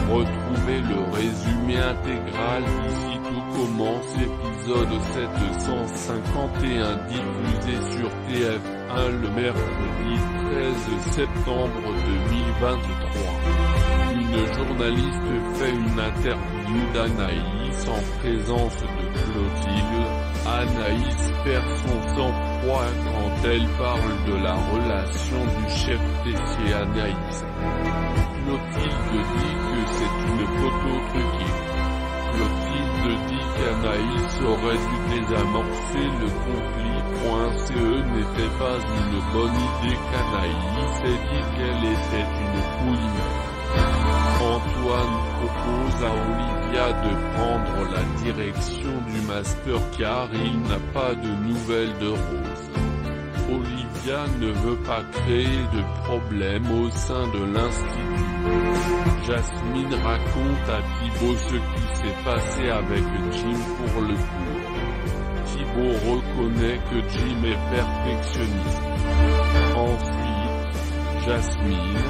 Retrouvez le résumé intégral d'ici tout commence épisode 751 diffusé sur TF1 le mercredi 13 septembre 2023. Une journaliste fait une interview d'Anaïs en présence de Clotilde. Anaïs perd son sang-froid quand elle parle de la relation du chef Tessier Anaïs. Clotilde dit que c'est une photo truquée. Clotilde dit qu'Anaïs aurait dû désamorcer le conflit. Ce n'était pas une bonne idée qu'Anaïs ait dit qu'elle était une couille. Antoine propose à Olivia de prendre la direction du master car il n'a pas de nouvelles de Rose. Olivia ne veut pas créer de problème au sein de l'institut. Jasmine raconte à Thibaut ce qui s'est passé avec Jim pour le cours. Thibaut reconnaît que Jim est perfectionniste. Ensuite, Jasmine,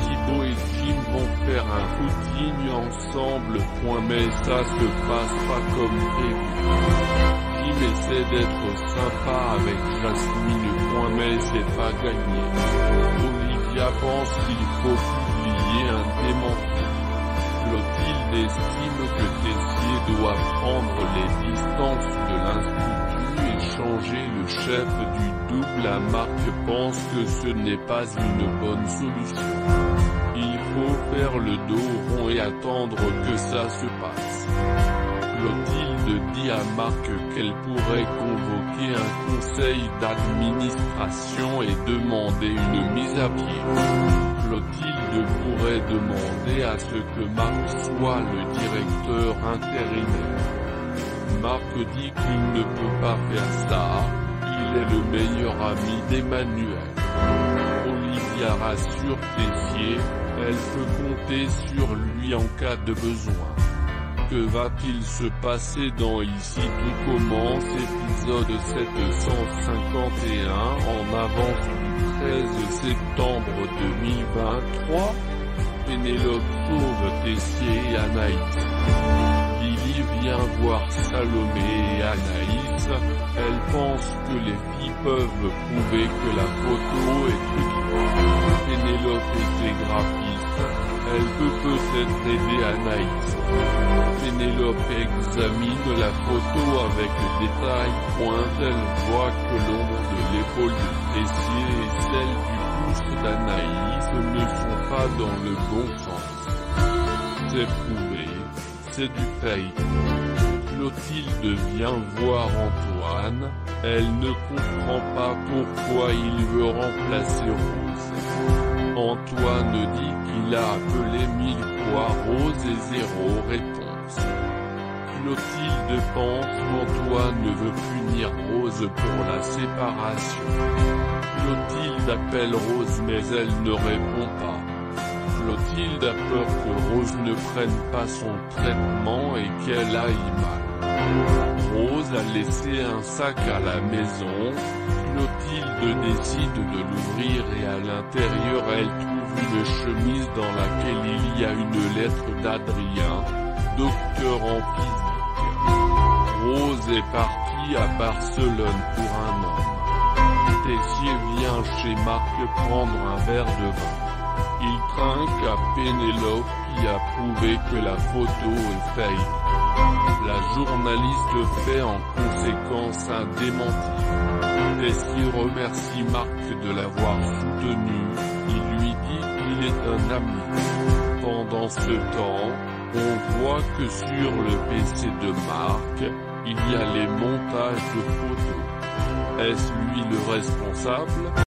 Thibaut et Jim vont faire un footing ensemble. Mais ça se passe pas comme prévu. Jim essaie d'être sympa avec Jasmine. Mais c'est pas gagné. Olivia pense qu'il faut publier un démenti. Clotilde estime que Tessier doit prendre les distances de l'institut et changer le chef du double. Marc pense que ce n'est pas une bonne solution. Il faut faire le dos rond et attendre que ça se passe. Clotilde dit à Marc qu'elle pourrait convoquer un conseil d'administration et demander une mise à pied. Clotilde pourrait demander à ce que Marc soit le directeur intérimaire. Marc dit qu'il ne peut pas faire ça, il est le meilleur ami d'Emmanuel. Olivia rassure Tessier, elle peut compter sur lui en cas de besoin. Que va-t-il se passer dans Ici tout commence épisode 751 en avance du 13 septembre 2023. Pénélope sauve Tessier et Anaïs. Lily vient voir Salomé et Anaïs. Elle pense que les filles peuvent prouver que la photo est truquée. Pénélope était graphiste. Elle peut peut-être aider Anaïs. Pénélope examine la photo avec détail. Elle voit que l'ombre de l'épaule de Tessier et celle du pouce d'Anaïs ne sont pas dans le bon sens. C'est prouvé, c'est du fake. Clotilde vient voir Antoine, elle ne comprend pas pourquoi il veut remplacer Rose. Antoine dit qu'il a appelé 1000 fois Rose et zéro réponse. Clotilde pense qu'Antoine veut punir Rose pour la séparation. Clotilde appelle Rose mais elle ne répond pas. Clotilde a peur que Rose ne prenne pas son traitement et qu'elle aille mal. Rose a laissé un sac à la maison. Clotilde décide de l'ouvrir et à l'intérieur elle trouve une chemise dans laquelle il y a une lettre d'Adrien, docteur en physique. Rose est partie à Barcelone pour un homme. Tessier vient chez Marc prendre un verre de vin. Il trinque à Pénélope qui a prouvé que la photo est fake. La journaliste fait en conséquence un démenti. Tessier remercie Marc de l'avoir soutenu, il lui dit qu'il est un ami. Pendant ce temps, on voit que sur le PC de Marc, il y a les montages de photos. Est-ce lui le responsable ?